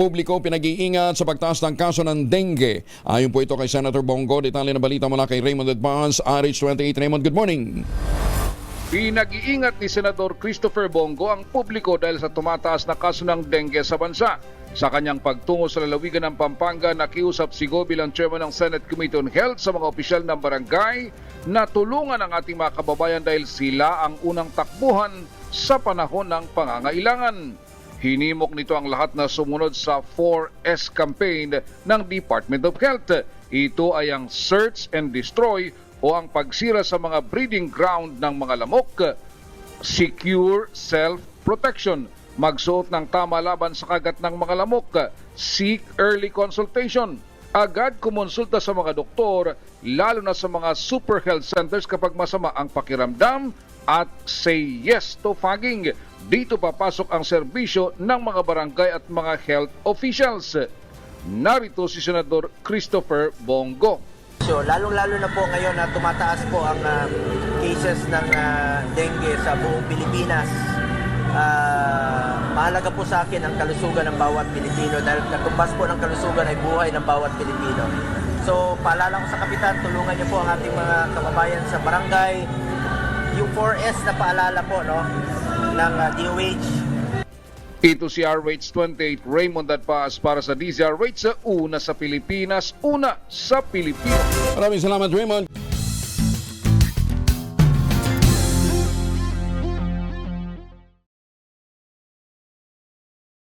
publiko pinag-iingat sa pagtaas ng kaso ng dengue. Ayon po ito kay Senator Bongo. Detalye na balita mula kay Raymond Advance, RH28. Raymond, good morning. Pinag-iingat ni Senador Christopher Bongo ang publiko dahil sa tumataas na kaso ng dengue sa bansa. Sa kanyang pagtungo sa lalawigan ng Pampanga, nakiusap si Go bilang chairman ng Senate Committee on Health sa mga opisyal ng barangay na tulungan ang ating mga kababayan dahil sila ang unang takbuhan sa panahon ng pangangailangan. Hinimok nito ang lahat na sumunod sa 4S campaign ng Department of Health. Ito ay ang Search and Destroy o ang pagsira sa mga breeding ground ng mga lamok, secure self-protection, magsuot ng tama laban sa kagat ng mga lamok, seek early consultation, agad kumonsulta sa mga doktor, lalo na sa mga super health centers kapag masama ang pakiramdam, at say yes to fogging. Dito papasok ang serbisyo ng mga barangay at mga health officials. Narito si Senador Christopher Bongo. So, lalong-lalo na po ngayon na tumataas po ang cases ng dengue sa buong Pilipinas. Mahalaga po sa akin ang kalusugan ng bawat Pilipino dahil katumbas po ng kalusugan ay buhay ng bawat Pilipino. So, paalala ko sa Kapitan, tulungan niyo po ang ating mga kababayan sa barangay. Yung 4S na paalala po ng DOH. Ito si RH28 Raymond Advance para sa DZRH, una sa Pilipinas, una sa Pilipinas. Maraming salamat, Raymond.